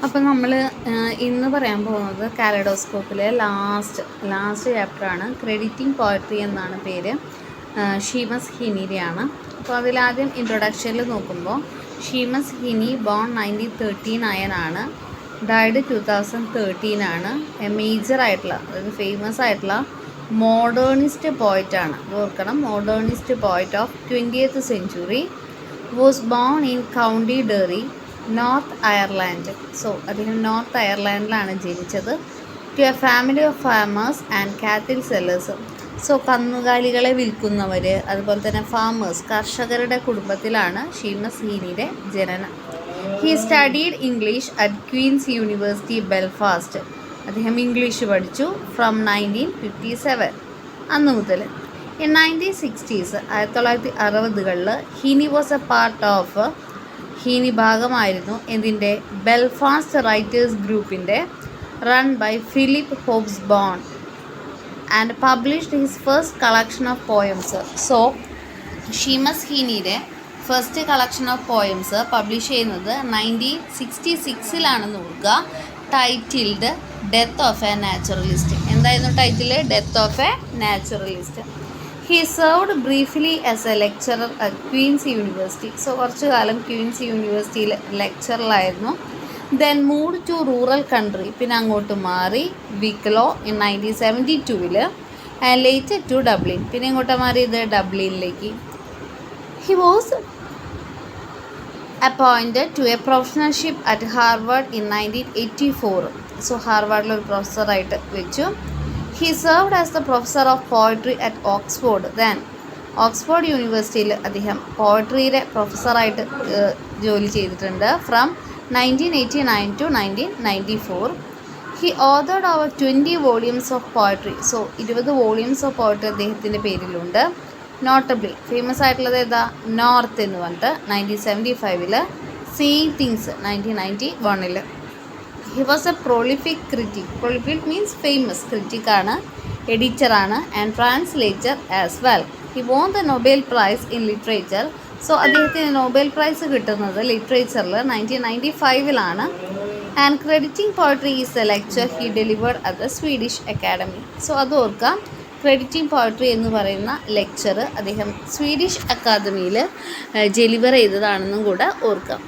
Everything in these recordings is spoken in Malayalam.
അപ്പം നമ്മൾ ഇന്ന് പറയാൻ പോകുന്നത് കാലഡോസ്കോപ്പിലെ ലാസ്റ്റ് ചാപ്റ്ററാണ്. ക്രെഡിറ്റിംഗ് പോയട്രി എന്നാണ് പേര്. ഷീമസ് ഹിനിയുടെയാണ്. അപ്പോൾ അതിലാദ്യം ഇൻട്രൊഡക്ഷനിൽ നോക്കുമ്പോൾ ഷീമസ് ഹിനി ബോൺ 1939 ഡൈഡ് 2013 ആണ്. മേജർ ആയിട്ടുള്ള, അതായത് ഫേമസ് ആയിട്ടുള്ള മോഡേണിസ്റ്റ് പോയിറ്റാണ്. ഓർക്കണം, modernist poet of 20th century. Was born in county Derry, North Ireland. So അദ്ദേഹം നോർത്ത് അയർലാൻഡിലാണ് ജനിച്ചത്. To a family of farmers and cattle sellers. So കന്നുകാലികളെ വിൽക്കുന്നവർ, അതുപോലെ തന്നെ ഫാമേഴ്സ്, കർഷകരുടെ കുടുംബത്തിലാണ് ഷീമസ് ഹീനിയുടെ ജനനം. He studied English at Queen's University Belfast. അദ്ദേഹം ഇംഗ്ലീഷ് പഠിച്ചു ഫ്രം 1957 അന്ന് മുതൽ. ഇൻ 1960s 1960കളിൽ Heaney was a part of, Heaney ഭാഗമായിരുന്നു എന്തിൻ്റെ, ബെൽഫാസ്റ്റ് റൈറ്റേഴ്സ് ഗ്രൂപ്പിൻ്റെ run by Philip Hobsbaum and published his first collection of poems. So Seamus ഹീനിയുടെ first collection of poems publish ചെയ്യുന്നത് 1966 ഓർക്കുക. Titled death of a naturalist. എന്തായിരുന്നു title? Death of a naturalist. He served briefly as A lecturer at Queen's University. So കുറച്ചു കാലം ക്വീൻസ് യൂണിവേഴ്സിറ്റിയിൽ ലെക്ചറിലായിരുന്നു. Then moved to rural country. പിന്നെ അങ്ങോട്ട് മാറി Wicklow in 1972 and later to Dublin. പിന്നെ ഇങ്ങോട്ട് മാറിയത് ഡബ്ലിനിലേക്ക്. He was appointed to a professorship at Harvard in 1984. So ഹാർവാർഡിൽ ഒരു പ്രൊഫസറായിട്ട് വെച്ചു. He served as the professor of poetry at Oxford. Then Oxford യൂണിവേഴ്സിറ്റിയിൽ അദ്ദേഹം പോയട്രിയുടെ പ്രൊഫസറായിട്ട് ജോലി ചെയ്തിട്ടുണ്ട് from 1989 to 1994. He authored over 20 volumes of poetry. So 20 volumes of poetry അദ്ദേഹത്തിൻ്റെ പേരിലുണ്ട്. നോട്ടബ്ലി ഫേമസ് ആയിട്ടുള്ളത് ഏതാ? നോർത്ത് എന്ന് പറഞ്ഞിട്ട് 1975, same things 1991. He was a prolific critic. Prolific means famous. ക്രിറ്റിക്കാണ്, എഡിറ്ററാണ് and translator as well. He won the Nobel prize in literature. So അദ്ദേഹത്തിന് നൊബേൽ പ്രൈസ് കിട്ടുന്നത് ലിറ്ററേച്ചറിൽ 1995 and crediting poetry is a lecture he delivered at the Swedish academy. So അത് ഓർക്കാം, ക്രെഡിറ്റിംഗ് പോയട്രി എന്ന് പറയുന്ന ലെക്ചർ അദ്ദേഹം സ്വീഡിഷ് അക്കാദമിയിൽ ഡെലിവർ ചെയ്തതാണെന്നും കൂടെ ഓർക്കാം.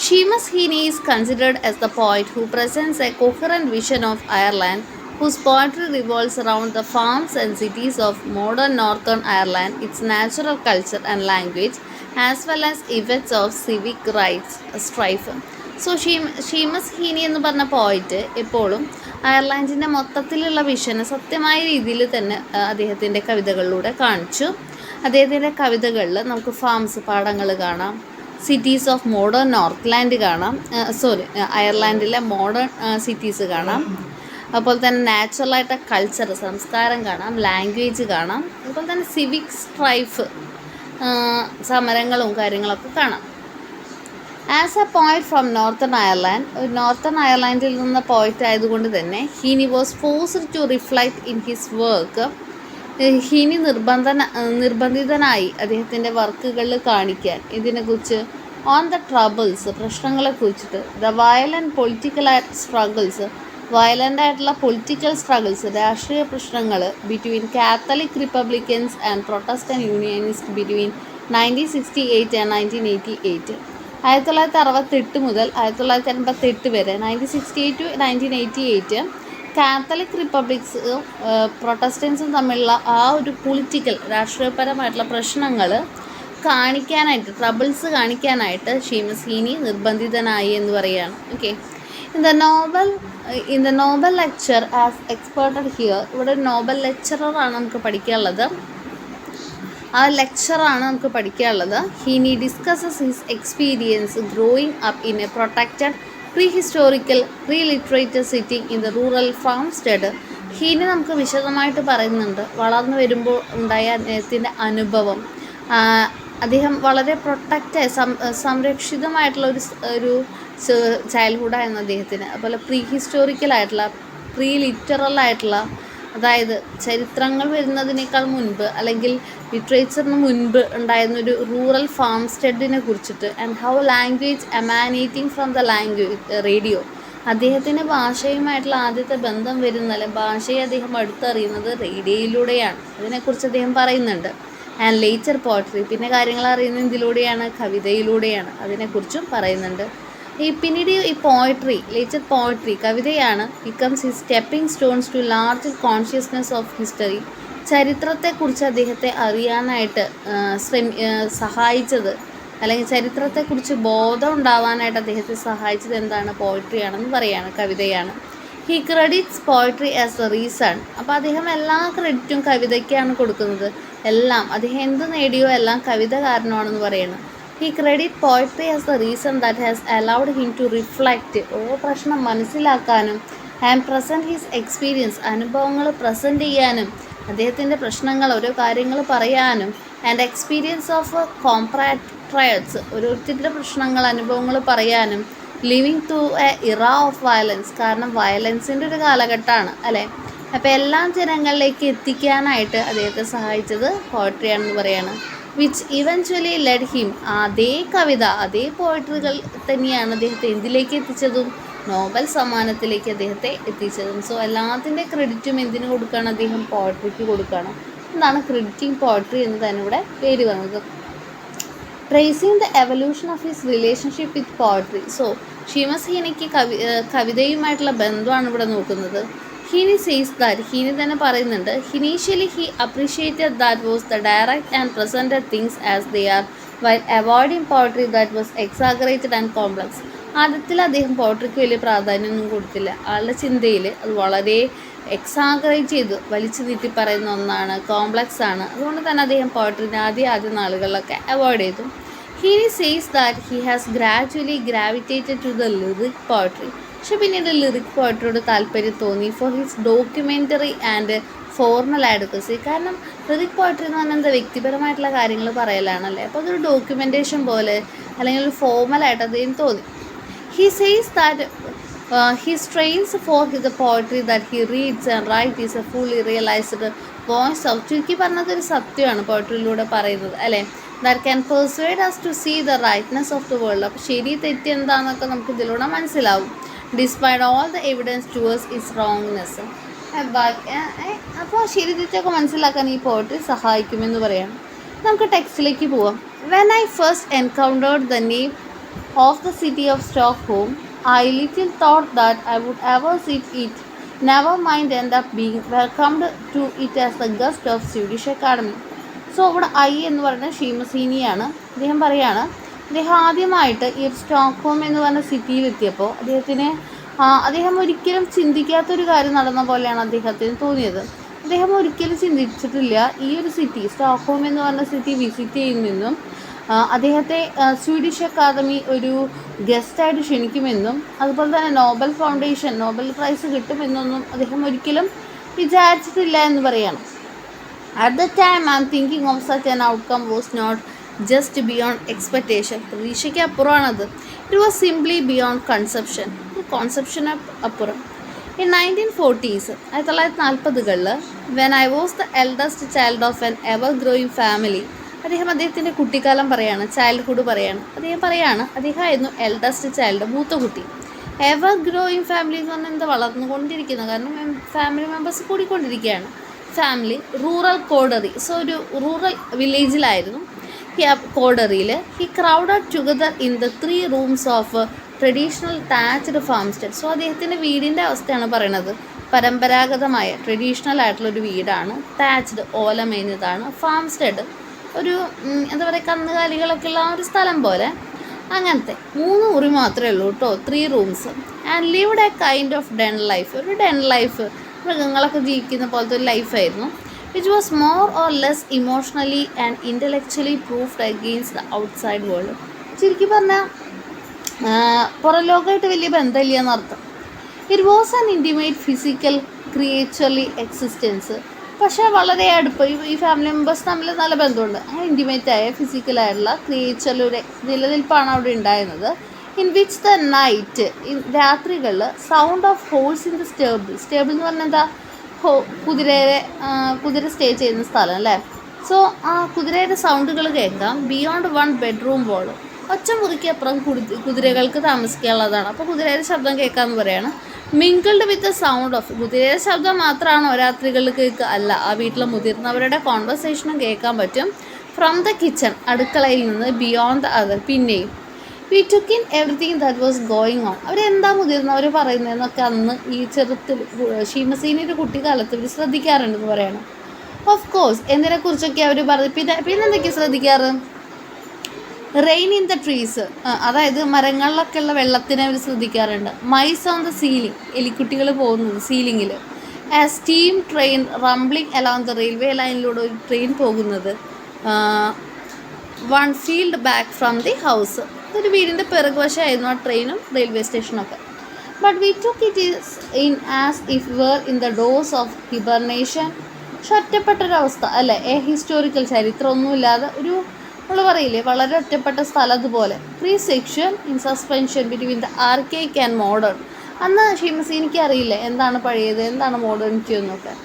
Seamus ഹീനി is considered as the poet who presence A coherent vision of Ireland, whose poetry revolves around the farms and cities of modern northern Ireland, its natural culture and language, as well as effects of civic rights strife. So Seamus ഹീനി എന്ന് പറഞ്ഞ പോയിറ്റ് എപ്പോഴും അയർലാൻഡിൻ്റെ മൊത്തത്തിലുള്ള വിഷന് സത്യമായ രീതിയിൽ തന്നെ അദ്ദേഹത്തിൻ്റെ കവിതകളിലൂടെ കാണിച്ചു. അദ്ദേഹത്തിൻ്റെ കവിതകളിൽ നമുക്ക് ഫാംസ്, പാടങ്ങൾ കാണാം, സിറ്റീസ് ഓഫ് മോഡേൺ നോർത്ത്ലാൻഡ് കാണാം, അയർലാൻഡിലെ മോഡേൺ സിറ്റീസ് കാണാം, അതുപോലെ തന്നെ നാച്ചുറലായിട്ട് കൾച്ചർ, സംസ്കാരം കാണാം, ലാംഗ്വേജ് കാണാം, അതുപോലെ തന്നെ സിവിക് സ്ട്രൈഫ്, സമരങ്ങളും കാര്യങ്ങളൊക്കെ കാണാം. As a poet from northern അയർലാൻഡിൽ നിന്ന പോയിറ്റ് ആയതുകൊണ്ട് തന്നെ Heaney was forced to reflect in his work. Heaney നിർബന്ധിതനായി അദ്ദേഹത്തിൻ്റെ വർക്കുകളിൽ കാണിക്കാൻ ഇതിനെക്കുറിച്ച് ഓൺ ദ ട്രബിൾസ്, പ്രശ്നങ്ങളെക്കുറിച്ചിട്ട്, the violent political struggles, violent ആയിട്ടുള്ള പൊളിറ്റിക്കൽ സ്ട്രഗിൾസ്, രാഷ്ട്രീയ പ്രശ്നങ്ങൾ between Catholic Republicans and Protestant unionist between 1968 and 1988. 1968 മുതൽ 1988 വരെ, 1968 to 1988, കാത്തലിക് റിപ്പബ്ലിക്സും പ്രൊട്ടസ്റ്റൻസും തമ്മിലുള്ള ആ ഒരു പൊളിറ്റിക്കൽ, രാഷ്ട്രീയപരമായിട്ടുള്ള പ്രശ്നങ്ങൾ കാണിക്കാനായിട്ട്, ട്രബിൾസ് കാണിക്കാനായിട്ട് ഷീമസ് ഹീനി നിർബന്ധിതനായി എന്ന് പറയുകയാണ്. Okay, in the Nobel lecture as expected here. ഇവിടെ നോബൽ ലെക്ചറാണ് നമുക്ക് പഠിക്കാനുള്ളത്. ആ ലെക്ചറാണ് നമുക്ക് പഠിക്കാനുള്ളത്. Heaney discusses his experience growing up in a protected prehistorical preliterature setting in the rural farmstead. Heaney നമുക്ക് വിശദമായിട്ട് പറയുന്നുണ്ട് വളർന്നു വരുമ്പോൾ ഉണ്ടായ അദ്ദേഹത്തിൻ്റെ അനുഭവം. അദ്ദേഹം വളരെ സംരക്ഷിതമായിട്ടുള്ള ഒരു ചൈൽഡ്ഹുഡായിരുന്നു അദ്ദേഹത്തിന്. അതുപോലെ പ്രീഹിസ്റ്റോറിക്കലായിട്ടുള്ള, ലിറ്ററലായിട്ടുള്ള, അതായത് ചരിത്രങ്ങൾ വരുന്നതിനേക്കാൾ മുൻപ് അല്ലെങ്കിൽ ലിറ്ററേച്ചറിന് മുൻപ് ഉണ്ടായിരുന്നൊരു റൂറൽ ഫാം സ്റ്റഡിനെ കുറിച്ചിട്ട്, and how language emanating from the radio, അദ്ദേഹത്തിന് ഭാഷയുമായിട്ടുള്ള ആദ്യത്തെ ബന്ധം വരുന്നത്, ഭാഷയെ അദ്ദേഹം അടുത്തറിയുന്നത് റേഡിയോയിലൂടെയാണ്. അതിനെക്കുറിച്ച് അദ്ദേഹം പറയുന്നുണ്ട്. ആൻഡ് ലേറ്റർ പോയട്രി, പിന്നെ കാര്യങ്ങൾ അറിയുന്നത് ഇതിലൂടെയാണ്, കവിതയിലൂടെയാണ്. അതിനെക്കുറിച്ചും പറയുന്നുണ്ട്. പിന്നീട് ഈ പോയട്രി, ലേറ്റർ പോയട്രി, കവിതയാണ് becomes his stepping stones to large consciousness of history. ചരിത്രത്തെക്കുറിച്ച് അദ്ദേഹത്തെ അറിയാനായിട്ട് സഹായിച്ചത്, അല്ലെങ്കിൽ ചരിത്രത്തെക്കുറിച്ച് ബോധം ഉണ്ടാവാനായിട്ട് അദ്ദേഹത്തെ സഹായിച്ചത് എന്താണ്? പോയട്രി ആണെന്ന് പറയുകയാണ്, കവിതയാണ്. He credits poetry as a reason. അപ്പോൾ അദ്ദേഹം എല്ലാ ക്രെഡിറ്റും കവിതയ്ക്കാണ് കൊടുക്കുന്നത്. എല്ലാം അദ്ദേഹം എന്ത് നേടിയോ എല്ലാം കവിത കാരണമാണെന്ന് പറയുന്നത്. He credit poetry as a reason that has allowed him to reflect, ഓരോ പ്രശ്നം മനസ്സിലാക്കാനും, ആൻഡ് പ്രസൻറ്റ് ഹിസ് എക്സ്പീരിയൻസ്, അനുഭവങ്ങൾ പ്രസൻറ്റ് ചെയ്യാനും, അദ്ദേഹത്തിൻ്റെ പ്രശ്നങ്ങൾ, ഓരോ കാര്യങ്ങൾ പറയാനും, ആൻഡ് എക്സ്പീരിയൻസ് ഓഫ് കോംപാട്രയറ്റ്സ്, ഓരോരുത്തരുടെ പ്രശ്നങ്ങൾ, അനുഭവങ്ങൾ പറയാനും, ലിവിങ് ത്രൂ എ ഇറ ഓഫ് വയലൻസ്, കാരണം വയലൻസിൻ്റെ ഒരു കാലഘട്ടമാണ് അല്ലേ. അപ്പോൾ എല്ലാ ജനങ്ങളിലേക്ക് എത്തിക്കാനായിട്ട് അദ്ദേഹത്തെ സഹായിച്ചത് പോയട്രിയാണെന്ന് പറയാണ്. വിച്ച് ഇവൻച്വലി ലെഡ് ഹിം, അതേ കവിത, അതേ പോയട്രികൾ തന്നെയാണ് അദ്ദേഹത്തെ എന്തിലേക്ക് എത്തിച്ചതും? നോബൽ സമ്മാനത്തിലേക്ക് അദ്ദേഹത്തെ എത്തിച്ചതും. സോ എല്ലാത്തിൻ്റെ ക്രെഡിറ്റും എന്തിനു കൊടുക്കുകയാണ്? അദ്ദേഹം പോയട്രിക്ക് കൊടുക്കുകയാണ്. എന്താണ് ക്രെഡിറ്റിംഗ് പോയട്രി എന്ന് തന്നെ ഇവിടെ പേര് വന്നത്. Tracing the evolution of his relationship with poetry. So Seamus ഹീനിക്ക് കവിതയുമായിട്ടുള്ള ബന്ധമാണ് ഇവിടെ നോക്കുന്നത്. ഹീനി സേസ് ദാറ്റ്, ഹീനി തന്നെ പറയുന്നുണ്ട്, initially he appreciated that was the direct and presented things as they are while avoiding poetry that was exaggerated and complex. ആദ്യത്തിൽ അദ്ദേഹം പോയട്രിക്ക് വലിയ പ്രാധാന്യമൊന്നും കൊടുത്തില്ല. ആളുടെ ചിന്തയിൽ അത് വളരെ എക്സാഗറേറ്റ് ചെയ്ത് വലിച്ചു നീട്ടി പറയുന്ന ഒന്നാണ്, കോംപ്ലക്സ് ആണ്. അതുകൊണ്ട് തന്നെ അദ്ദേഹം പോയട്രിനെ ആദ്യ നാളുകളിലൊക്കെ അവോയ്ഡ് ചെയ്തു. He says that he has gradually gravitated to the lyric poetry. പക്ഷെ പിന്നീട് ലിറിക് പോയട്രിയോട് താല്പര്യം തോന്നി for his documentary and formal advocacy. കാരണം ലിറിക് പോയട്രി എന്ന് പറഞ്ഞാൽ എന്താ, വ്യക്തിപരമായിട്ടുള്ള കാര്യങ്ങൾ പറയലാണല്ലേ. അപ്പോൾ അതൊരു ഡോക്യുമെൻറ്റേഷൻ പോലെ അല്ലെങ്കിൽ ഒരു ഫോർമലായിട്ട് അദ്ദേഹം തോന്നി. He says that he strains for the poetry that he reads and writes is a fully realized voice of, ചുരുക്കി പറഞ്ഞത് ഒരു സത്യമാണ് പോയട്രിയിലൂടെ പറയുന്നത് അല്ലേ. That can persuade us to see the rightness of the world. അപ്പോൾ ശരി തെറ്റ് എന്താണെന്നൊക്കെ നമുക്ക് ഇതിലൂടെ മനസ്സിലാവും. Despite all the evidence towards its wrongness. അപ്പോൾ ശരി തെറ്റൊക്കെ മനസ്സിലാക്കാൻ ഈ പോയട്രി സഹായിക്കുമെന്ന് പറയാം. നമുക്ക് ടെക്സ്റ്റിലേക്ക് പോവാം. When I first encountered the name of the city of Stockholm, I little thought that I would ever see it, never mind end up being welcomed to it as the guest of Swedish Academy. So ഇവിടെ എന്ന് പറയുന്നത് ഷീമസീനിയാണ്. അദ്ദേഹം പറയാണ്, അദ്ദേഹം ആദ്യമായിട്ട് ഈ സ്റ്റോക്ക്ഹോം എന്ന് പറഞ്ഞ സിറ്റിയിലെത്തിയപ്പോൾ അദ്ദേഹം ഒരിക്കലും ചിന്തിക്കാത്തൊരു കാര്യം നടന്ന പോലെയാണ് അദ്ദേഹത്തിന് തോന്നിയത്. അദ്ദേഹം ഒരിക്കലും ചിന്തിച്ചിട്ടില്ല ഈ ഒരു സിറ്റി, സ്റ്റോക്ക്ഹോം എന്ന് പറഞ്ഞ സിറ്റി വിസിറ്റ് ചെയ്യുമെന്നും അദ്ദേഹത്തെ സ്വീഡിഷ് അക്കാദമി ഒരു ഗസ്റ്റായിട്ട് ക്ഷണിക്കുമെന്നും അതുപോലെ തന്നെ നോബൽ ഫൗണ്ടേഷൻ നോബൽ പ്രൈസ് കിട്ടുമെന്നൊന്നും അദ്ദേഹം ഒരിക്കലും വിചാരിച്ചിട്ടില്ല എന്ന് പറയണം. At the time I am thinking of such an outcome was not just beyond expectation. പ്രതീക്ഷയ്ക്ക് അപ്പുറമാണത്. ഇറ്റ് വാസ് സിംപ്ലി ബിയോണ്ട് കോൺസെപ്ഷന് അപ്പുറം. In 1940s, 1940-കളിൽ when I was the eldest child of an ever-growing family, അദ്ദേഹത്തിൻ്റെ കുട്ടിക്കാലം പറയാണ്, ചൈൽഡ്ഹുഡ് പറയാണ്. അദ്ദേഹമായിരുന്നു എൽഡസ്റ്റ് ചൈൽഡ്, മൂത്ത കുട്ടി. എവർ ഗ്രോയിങ് ഫാമിലി എന്ന് പറഞ്ഞാൽ എന്താ, വളർന്നുകൊണ്ടിരിക്കുന്നത്. കാരണം ഫാമിലി മെമ്പേഴ്സ് കൂടിക്കൊണ്ടിരിക്കുകയാണ്. ഫാമിലി റൂറൽ കോഡറി, സോ ഒരു റൂറൽ വില്ലേജിലായിരുന്നു കോഡറിയിൽ. He crowded together in the 3 rooms of traditional thatched farmstead. So അദ്ദേഹത്തിൻ്റെ വീടിൻ്റെ അവസ്ഥയാണ് പറയണത്. പരമ്പരാഗതമായ ട്രഡീഷണൽ ആയിട്ടുള്ളൊരു വീടാണ്. താച്ച്ഡ്, ഓലമേഞ്ഞതാണ്. ഫാംസ്റ്റെഡ് ഒരു എന്താ പറയുക, കന്നുകാലികളൊക്കെ ഉള്ള ഒരു സ്ഥലം പോലെ. അങ്ങനത്തെ 3 മുറി മാത്രമേ ഉള്ളൂ കേട്ടോ, 3 rooms. And lived a kind of den life, ഒരു ഡെൻ ലൈഫ്, മൃഗങ്ങളൊക്കെ ജീവിക്കുന്ന പോലത്തെ ഒരു ലൈഫായിരുന്നു. Which was more or less emotionally and intellectually proofed against the outside world. ചുരുക്കി പറഞ്ഞാൽ പുറം ലോകമായിട്ട് വലിയ ബന്ധമില്ല എന്നർത്ഥം. It was an intimate physical creaturely existence. പക്ഷേ വളരെ അടുപ്പം ഈ ഫാമിലി മെമ്പേഴ്സ് തമ്മിൽ നല്ല ബന്ധമുണ്ട്. അങ്ങനെ ഇൻറ്റിമേറ്റായ ഫിസിക്കലായിട്ടുള്ള ക്രിയേച്ചറിലൂടെ നിലനിൽപ്പാണ് അവിടെ ഉണ്ടായിരുന്നത്. ഇൻ വിച്ച് ദ നൈറ്റ്, രാത്രികളിൽ sound of horse in the stable എന്ന് പറഞ്ഞാൽ എന്താ, കുതിര സ്റ്റേ ചെയ്യുന്ന സ്ഥലം അല്ലേ. സോ ആ കുതിരയുടെ സൗണ്ടുകൾ കേൾക്കാം. ബിയോണ്ട് 1 ബെഡ്റൂം വാൾ, ഒച്ച മുറിക്കപ്പുറം കുതിരകൾക്ക് താമസിക്കാനുള്ളതാണ്. അപ്പോൾ കുതിരയുടെ ശബ്ദം കേൾക്കാമെന്ന് പറയാണ്. മിങ്കിൾഡ് വിത്ത് സൗണ്ട് ഓഫ്, കുതിരയുടെ ശബ്ദം മാത്രമാണോ രാത്രികളിൽ കേൾക്കുക? അല്ല, ആ വീട്ടിലെ മുതിർന്നവരുടെ കോൺവെർസേഷനും കേൾക്കാൻ പറ്റും. ഫ്രം ദ കിച്ചൺ, അടുക്കളയിൽ നിന്ന്, ബിയോണ്ട് ദ അതർ, പിന്നെയും. We took in everything that was going on, അവരെന്താ മുതിർന്നവർ പറയുന്നതെന്നൊക്കെ അന്ന് ഈ ചെറുത്തിൽ ഷീമസീനിയുടെ കുട്ടിക്കാലത്ത് ഇവർ ശ്രദ്ധിക്കാറുണ്ടെന്ന് പറയണം. ഓഫ് കോഴ്സ്, എന്തിനെക്കുറിച്ചൊക്കെ അവർ പറയും. പിന്നെ എന്തൊക്കെയാണ് ശ്രദ്ധിക്കാറ്? റെയിൻ ഇൻ ദ ട്രീസ്, അതായത് മരങ്ങളിലൊക്കെ ഉള്ള വെള്ളത്തിനെ അവർ ശ്രദ്ധിക്കാറുണ്ട്. മൈസ് ഓൺ ദ സീലിംഗ്, എലിക്കുട്ടികൾ പോകുന്നത് സീലിങ്ങിൽ. ആ steam train rumbling along the railway ലൈനിലൂടെ ഒരു ട്രെയിൻ പോകുന്നത്. One field back from the house, ഒരു വീടിൻ്റെ പിറകുവശമായിരുന്നു ആ ട്രെയിനും റെയിൽവേ സ്റ്റേഷനൊക്കെ. But we took it is in as if were in the doze of hibernation, പക്ഷെ ഒറ്റപ്പെട്ടൊരവസ്ഥ അല്ലേ, ഹിസ്റ്റോറിക്കൽ ചരിത്രമൊന്നുമില്ലാതെ ഒരു, നമ്മൾ പറയില്ലേ, വളരെ ഒറ്റപ്പെട്ട സ്ഥലം അതുപോലെ. Pre section in suspension between the archaic and modern, അന്ന് ഷീമസീനിക്ക് അറിയില്ല എന്താണ് പഴയത് എന്താണ് മോഡേണിറ്റി എന്നൊക്കെ.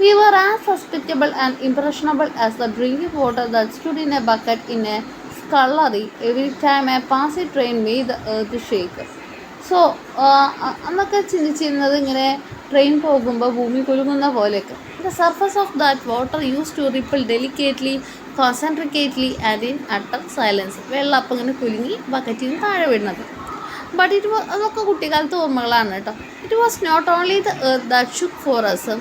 We were as susceptible and impressionable as the drinking water that stood in a bucket in a scullery every time a passing train made the earth shake. So അന്നൊക്കെ ചിന്തിച്ചിരുന്നത് ഇങ്ങനെ ട്രെയിൻ പോകുമ്പോൾ ഭൂമി കുലുങ്ങുന്ന പോലെയൊക്കെ. The surface of that water use to ripple delicately, concentrically and in utter silence, വെള്ളം അപ്പം ഇങ്ങനെ കുലുങ്ങി ബക്കറ്റിൽ നിന്ന് താഴെ വീഴുന്നത്. ബട്ട് അതൊക്കെ കുട്ടിക്കാലത്ത് ഓർമ്മകളാണ് കേട്ടോ. It was not only the earth that shook for us,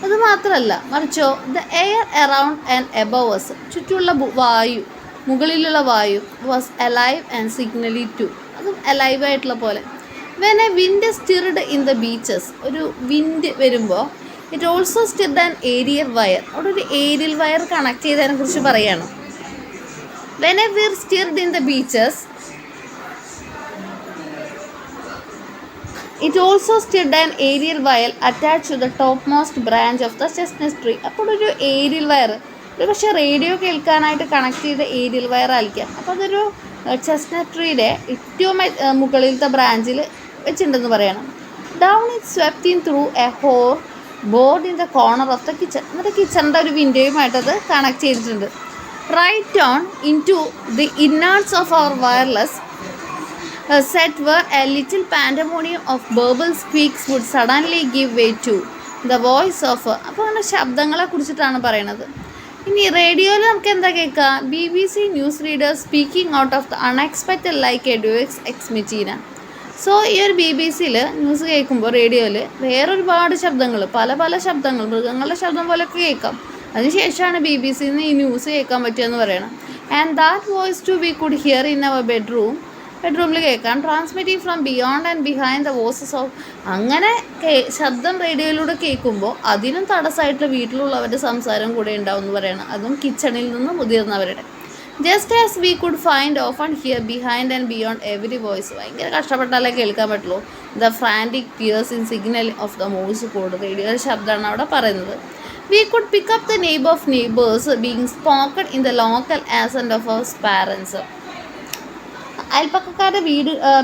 അത് മാത്രമല്ല മറിച്ചോ the air around and above us, ചുറ്റുമുള്ള വായു, മുകളിലുള്ള വായു, was alive and signally too, അതും അലൈവായിട്ടുള്ള പോലെ. When a wind stirred in the beeches, ഒരു വിൻഡ് വരുമ്പോൾ it also stirred an aerial wire, അവിടെ ഒരു ഏരിയൽ വയർ കണക്ട് ചെയ്തതിനെ കുറിച്ച് പറയണം. വെൻ എ വിർ stirred in the beeches it also stirred an aerial wire attached to the topmost branch of the chestnut tree. അപ്പോൾ ഒരു ഏരിയൽ വയർ, ഒരു പക്ഷേ റേഡിയോ കേൾക്കാനായിട്ട് കണക്ട് ചെയ്ത ഏരിയൽ വയർ ആയിരിക്കാം. അപ്പോൾ അതൊരു ചെസ്റ്റ്നട്ട് ട്രീയുടെ ഏറ്റവും മുകളിലത്തെ ബ്രാഞ്ചിൽ വെച്ചിട്ടുണ്ടെന്ന് പറയണം. Down it swept in through a hole bored in the corner of the kitchen, എന്നിട്ട് കിച്ചണിൻ്റെ ഒരു വിൻഡോയുമായിട്ട് അത് കണക്ട് ചെയ്തിട്ടുണ്ട്. Right on in to the innards of our wireless set where a little pandemonium of burble squeaks would suddenly give way to the voice of, അപ്പോൾ അങ്ങനെ ശബ്ദങ്ങളെ കുറിച്ചിട്ടാണ് പറയണത്. ഇനി റേഡിയോയിൽ നമുക്ക് എന്താ കേൾക്കുക? BBC news reader speaking out of the unexpected like a deus ex machina. So ഈ ഒരു BBC ന്യൂസ് കേൾക്കുമ്പോൾ റേഡിയോയിൽ വേറൊരുപാട് ശബ്ദങ്ങൾ, പല പല ശബ്ദങ്ങൾ, മൃഗങ്ങളുടെ ശബ്ദം പോലെയൊക്കെ കേൾക്കാം. അതിനുശേഷമാണ് BBC ഈ ന്യൂസ് കേൾക്കാൻ പറ്റുകയെന്ന് പറയണം. And that voice too we could hear in our ബെഡ്റൂമിൽ കേൾക്കാം. Transmitting from beyond and behind the voices of, അങ്ങനെ ശബ്ദം റേഡിയോയിലൂടെ കേൾക്കുമ്പോൾ അതിനും തടസ്സമായിട്ടുള്ള വീട്ടിലുള്ളവരുടെ സംസാരം കൂടെ ഉണ്ടാവും എന്ന് പറയണം. അതും കിച്ചണിൽ നിന്ന് മുതിർന്നവരുടെ. Just as we could find of and hear behind and beyond every voice, ഭയങ്കര കഷ്ടപ്പെട്ടാലേ കേൾക്കാൻ പറ്റുള്ളൂ. The frantic pierce in signal of the Morse code, റേഡിയോയുടെ ശബ്ദമാണ് അവിടെ പറയുന്നത്. We could pick up the neighbour of neighbours being spoken in the local accent of our parents, അയൽപ്പക്കക്കാരുടെ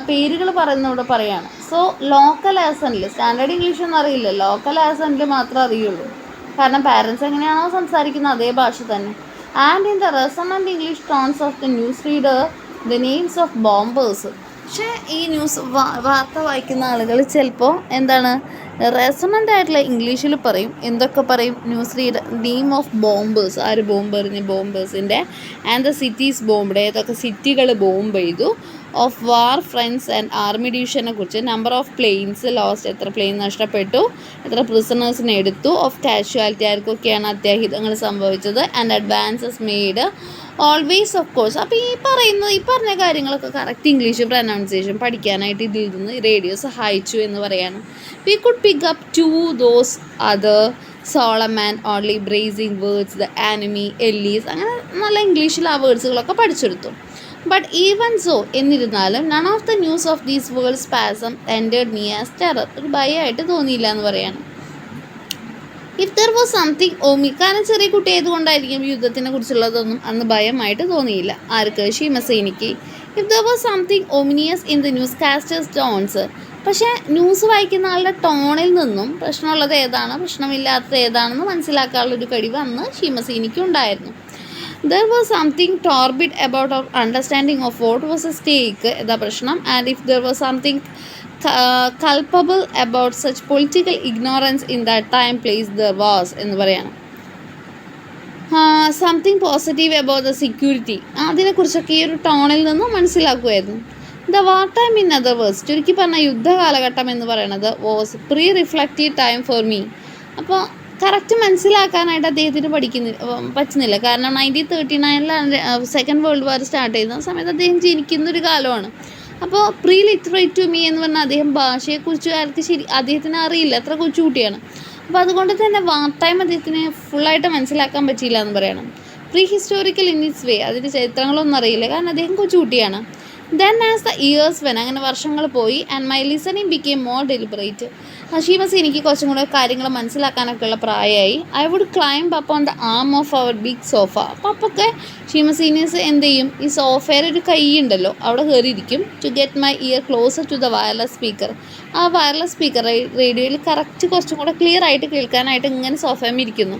പേരുകൾ പറയുന്നവിടെ പറയാണ്. സോ ലോക്കൽ ആസെൻറ്റിൽ, സ്റ്റാൻഡേർഡ് ഇംഗ്ലീഷ് ഒന്നും അറിയില്ല, ലോക്കൽ ആസെൻറ്റിൽ മാത്രമേ അറിയുള്ളൂ. കാരണം പാരൻസ് എങ്ങനെയാണോ സംസാരിക്കുന്നത് അതേ ഭാഷ തന്നെ. And in the resonant English tones of the news reader the names of bombers. പക്ഷേ ഈ ന്യൂസ് വാർത്ത വായിക്കുന്ന ആളുകൾ ചിലപ്പോൾ എന്താണ് റെസണൻ്റ് ആയിട്ടുള്ള ഇംഗ്ലീഷിൽ പറയും. എന്തൊക്കെ പറയും? News reader name of bombers, ആര് ബോംബ് എറിഞ്ഞ്, ബോംബേഴ്സിൻ്റെ. ആൻഡ് ദ സിറ്റീസ് ബോംബ്ഡ്, ഏതൊക്കെ സിറ്റികൾ ബോംബ് ചെയ്തു. Of war fronts and army ഡിവിഷനെ കുറിച്ച്. നമ്പർ ഓഫ് പ്ലെയിൻസ് ലോസ്റ്റ്, എത്ര പ്ലെയിൻ നഷ്ടപ്പെട്ടു, എത്ര പ്രിസണേഴ്സിനെ എടുത്തു. ഓഫ് കാഷ്വാലിറ്റി, ആർക്കൊക്കെയാണ് അത്യാഹിതങ്ങൾ സംഭവിച്ചത്. And advances made always of course. അപ്പോൾ ഈ പറഞ്ഞ കാര്യങ്ങളൊക്കെ കറക്റ്റ് ഇംഗ്ലീഷ് പ്രൊനൗൺസിയേഷൻ പഠിക്കാനായിട്ട് ഇതിൽ നിന്ന് റേഡിയോ സഹായിച്ചു എന്ന് പറയാണ്. We could pick up too those other solemn only bracing words, the enemy, allies, അങ്ങനെ നല്ല ഇംഗ്ലീഷിൽ ആ വേർഡ്സുകളൊക്കെ പഠിച്ചെടുത്തു. ബട്ട് ഈവൻ സോ, എന്നിരുന്നാലും none of the news of these world spasm entered me as terror, ഒരു ഭയമായിട്ട് തോന്നിയില്ല എന്ന് പറയാണ്. If there was something ominous, കാരണം ചെറിയ കുട്ടി ആയതുകൊണ്ടായിരിക്കും യുദ്ധത്തിനെ കുറിച്ചുള്ളതൊന്നും അന്ന് ഭയമായിട്ട് തോന്നിയില്ല. ആർക്ക്? ഷീമസേനിക്ക്. If there was something ominous in the news castes tones, പക്ഷേ ന്യൂസ് വായിക്കുന്ന ആളുടെ ടോണിൽ നിന്നും പ്രശ്നമുള്ളത് ഏതാണ് പ്രശ്നമില്ലാത്തത് ഏതാണെന്ന് മനസ്സിലാക്കാനുള്ളൊരു കഴിവ് അന്ന് ഷീമസേനിക്ക് ഉണ്ടായിരുന്നു. There was something torpid about our understanding of what was at stake എന്ന പ്രശ്നം, and if there was something culpable about such political ignorance in that time place there was എന്ന് പറയണം. Something positive about the security, അതിനെക്കുറിച്ചൊക്കെ ഈ ഒരു ടോണിൽ നിന്നും മനസ്സിലാക്കുമായിരുന്നു. The war time in other words, ചുരുക്കി പറഞ്ഞ യുദ്ധകാലഘട്ടം എന്ന് പറയുന്നത് was pre reflective time for me. അപ്പോൾ കറക്റ്റ് മനസ്സിലാക്കാനായിട്ട് അദ്ദേഹത്തിന് പറ്റുന്നില്ല. കാരണം 1939 സെക്കൻഡ് വേൾഡ് വാർ സ്റ്റാർട്ട് ചെയ്യുന്ന സമയത്ത് അദ്ദേഹം ജനിക്കുന്നൊരു കാലമാണ്. അപ്പോൾ പ്രീ ലിറ്ററേറ്റ് ടു മീ എന്ന് പറഞ്ഞാൽ അദ്ദേഹം ഭാഷയെക്കുറിച്ച് അദ്ദേഹത്തിന് അറിയില്ല, അത്ര കൊച്ചുകുട്ടിയാണ്. അപ്പോൾ അതുകൊണ്ട് തന്നെ വാർ ടൈം അദ്ദേഹത്തിന് ഫുള്ളായിട്ട് മനസ്സിലാക്കാൻ പറ്റിയില്ല എന്ന് പറയണം. Pre historical in its way, അതിൻ്റെ ചരിത്രങ്ങളൊന്നും അറിയില്ല, കാരണം അദ്ദേഹം കൊച്ചുകുട്ടിയാണ്. Then as the years when, അങ്ങനെ വർഷങ്ങൾ പോയി, and my listening became more deliberate. Seamus എനിക്ക് കുറച്ചും കൂടെ കാര്യങ്ങൾ മനസ്സിലാക്കാനൊക്കെ ഉള്ള പ്രായമായി. I would climb up on the arm of our big sofa. അപ്പോൾ അപ്പൊക്കെ ഷീമസീനിയസ് എന്ത് ചെയ്യും, ഈ സോഫയുടെ ഒരു കൈ ഉണ്ടല്ലോ അവിടെ കയറിയിരിക്കും. To get my ear closer to the wireless speaker. ആ വയർലെസ് സ്പീക്കർ റേഡിയോയിൽ കറക്റ്റ് കുറച്ചും കൂടെ ക്ലിയർ ആയിട്ട് കേൾക്കാനായിട്ട് ഇങ്ങനെ സോഫയിൽ ഇരിക്കുന്നു.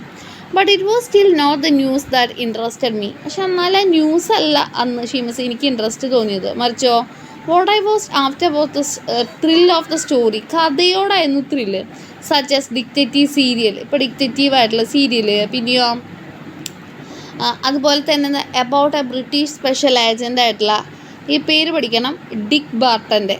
But it was still not the news that interested me. പക്ഷെ എന്നാലും ന്യൂസ് അല്ല അന്ന് ഷീമസ് എനിക്ക് ഇൻട്രസ്റ്റ് തോന്നിയത്, മറിച്ചോ what I was after about the thrill of the story. കഥയോടായിരുന്നു thrill. Such as detective serial, ഇപ്പോൾ ഡിക്റ്റേറ്റീവ് ആയിട്ടുള്ള സീരിയൽ, പിന്നെയോ അതുപോലെ തന്നെ about a British special agent ആയിട്ടുള്ള, ഈ പേര് പഠിക്കണം, ഡിക്ക് ബാർട്ടൻ്റെ,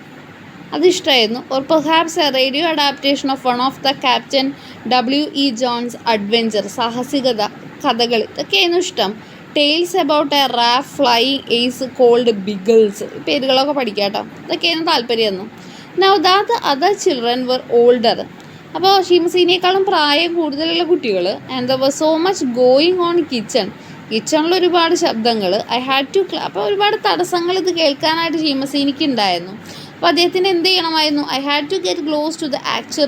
അതിഷ്ടമായിരുന്നു. Or perhaps a radio adaptation of one of the captain W.E. Jones adventure, സാഹസികത കഥകൾ, ഇതൊക്കെയായിരുന്നു ഇഷ്ടം. Tales about a RAF flying ace called Biggles, പേരുകളൊക്കെ പഠിക്കാം കേട്ടോ, ഇതൊക്കെയായിരുന്നു താല്പര്യമായിരുന്നു. Now that other children were older. അപ്പോൾ ഷീമസീനേക്കാളും പ്രായം കൂടുതലുള്ള കുട്ടികൾ. And there was so much going on കിച്ചണിൽ ഒരുപാട് ശബ്ദങ്ങൾ. ഐ ഹാഡ് ടു അപ്പോൾ ഒരുപാട് തടസ്സങ്ങൾ ഇത് കേൾക്കാനായിട്ട് ഷീമസീനിക്ക് ഉണ്ടായിരുന്നു. അപ്പോൾ അദ്ദേഹത്തിന് എന്ത് ചെയ്യണമായിരുന്നു, I had to get close to the actual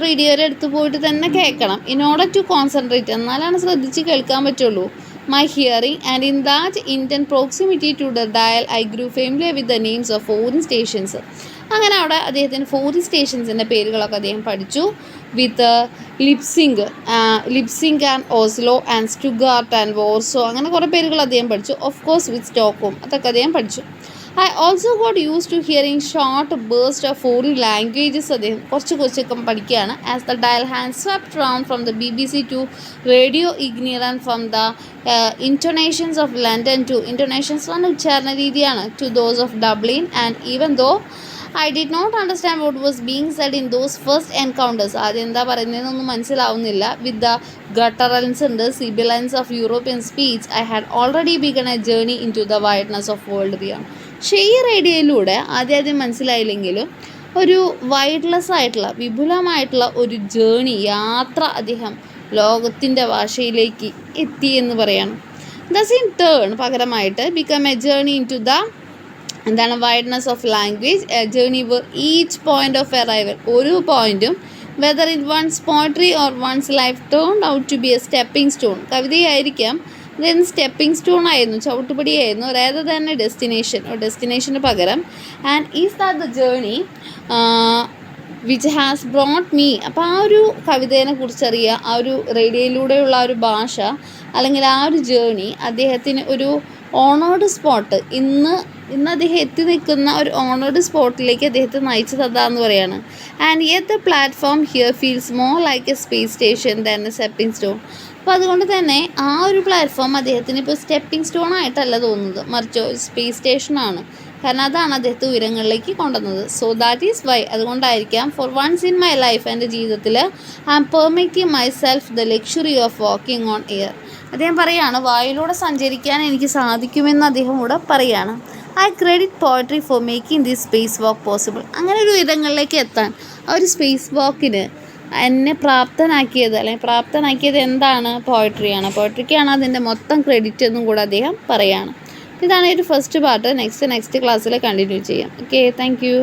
റേഡിയോയുടെ അടുത്ത് പോയിട്ട് തന്നെ കേൾക്കണം. ഇൻ ഓർഡർ ടു കോൺസെൻട്രേറ്റ്, എന്നാലാണ് ശ്രദ്ധിച്ച് കേൾക്കാൻ പറ്റുള്ളൂ. My hearing and in that intent proximity to the dial I grew familiar with the names of foreign stations. അങ്ങനെ അവിടെ അദ്ദേഹത്തിന് ഫോറിൻ സ്റ്റേഷൻസിൻ്റെ പേരുകളൊക്കെ അദ്ദേഹം പഠിച്ചു. With Leipzig and Oslo and Stuttgart and Warsaw, അങ്ങനെ കുറേ പേരുകൾ അദ്ദേഹം പഠിച്ചു. ഓഫ് കോഴ്സ് വിത്ത് സ്റ്റോക്ക്ഹോം, അതൊക്കെ അദ്ദേഹം പഠിച്ചു. I also got used to hearing short bursts of foreign languages. അദ്ദേഹം കുറച്ചൊക്കെ പഠിക്കുകയാണ്. As the dial hand swept round from the BBC to Radio Ignorant, from the intonations of London to intonations വന്ന ഉച്ചാരണ രീതിയാണ്, to those of Dublin. And even though I did not understand what was being said in those first encounters, ആദ്യം എന്താ പറയുന്നതെന്നൊന്നും മനസ്സിലാവുന്നില്ല. With the gutturals and the sibilance of European speech, I had already begun a journey into the wideness of world beyond. പക്ഷേ ഈ റേഡിയോയിലൂടെ ആദ്യം മനസ്സിലായില്ലെങ്കിലും ഒരു വൈഡ്ലെസ് ആയിട്ടുള്ള, വിപുലമായിട്ടുള്ള ഒരു യാത്ര അദ്ദേഹം ലോകത്തിൻ്റെ ഭാഷയിലേക്ക് എത്തി എന്ന് പറയണം. ദസ് ഇൻ ടേൺ പകരമായിട്ട് become a journey into the wideness of language, a journey for each point of arrival. ഓരോ പോയിൻറ്റും whether it one's poetry or one's life turn out to be a stepping stone. കവിതയായിരിക്കാം, ദെൻ സ്റ്റെപ്പിംഗ് സ്റ്റോൺ ആയിരുന്നു, ചവിട്ടുപടിയായിരുന്നു, rather than a ഡെസ്റ്റിനേഷന് പകരം. And is that the journey which has brought me. അപ്പോൾ ആ ഒരു കവിതയെ കുറിച്ചറിയുക, ആ ഒരു റേഡിയോയിലൂടെയുള്ള ആ ഒരു ഭാഷ, അല്ലെങ്കിൽ ആ ഒരു ജേർണി അദ്ദേഹത്തിന് ഒരു ഓണേർഡ് സ്പോട്ട്, ഇന്ന് അദ്ദേഹം എത്തി നിൽക്കുന്ന ഒരു ഓണേർഡ് സ്പോട്ടിലേക്ക് അദ്ദേഹത്തെ നയിച്ചതാന്ന് പറയാണ്. And yet the platform here feels more like A space station than A stepping stone. അപ്പോൾ അതുകൊണ്ട് തന്നെ ആ ഒരു പ്ലാറ്റ്ഫോം അദ്ദേഹത്തിന് ഇപ്പോൾ സ്റ്റെപ്പിംഗ് സ്റ്റോൺ ആയിട്ടല്ല തോന്നുന്നത്, മറിച്ച് സ്പേസ് സ്റ്റേഷനാണ്. കാരണം അതാണ് അദ്ദേഹത്തെ ഉയരങ്ങളിലേക്ക് കൊണ്ടുവന്നത്. സോ ദാറ്റ് ഈസ് വൈ, അതുകൊണ്ടായിരിക്കാം for once in my life, എൻ്റെ ജീവിതത്തിൽ I am permitting myself the luxury of walking on air. അദ്ദേഹം പറയുകയാണ്, വായുവിലൂടെ സഞ്ചരിക്കാൻ എനിക്ക് സാധിക്കുമെന്ന് അദ്ദേഹം കൂടെ പറയുകയാണ്. I credit poetry for making this space walk possible. അങ്ങനെ ഒരു ഉയരങ്ങളിലേക്ക് എത്താൻ ആ ഒരു സ്പേസ് വാക്കിന് എന്നെ പ്രാപ്തനാക്കിയത് എന്താണ്, പോയട്രിയാണ്. പോയട്രിക്കാണ് അതിൻ്റെ മൊത്തം ക്രെഡിറ്റ് എന്നും കൂടെ അദ്ദേഹം പറയുകയാണ്. ഇതാണ് ഒരു ഫസ്റ്റ് പാർട്ട്. നെക്സ്റ്റ് ക്ലാസ്സിൽ കണ്ടിന്യൂ ചെയ്യാം. Okay, thank you.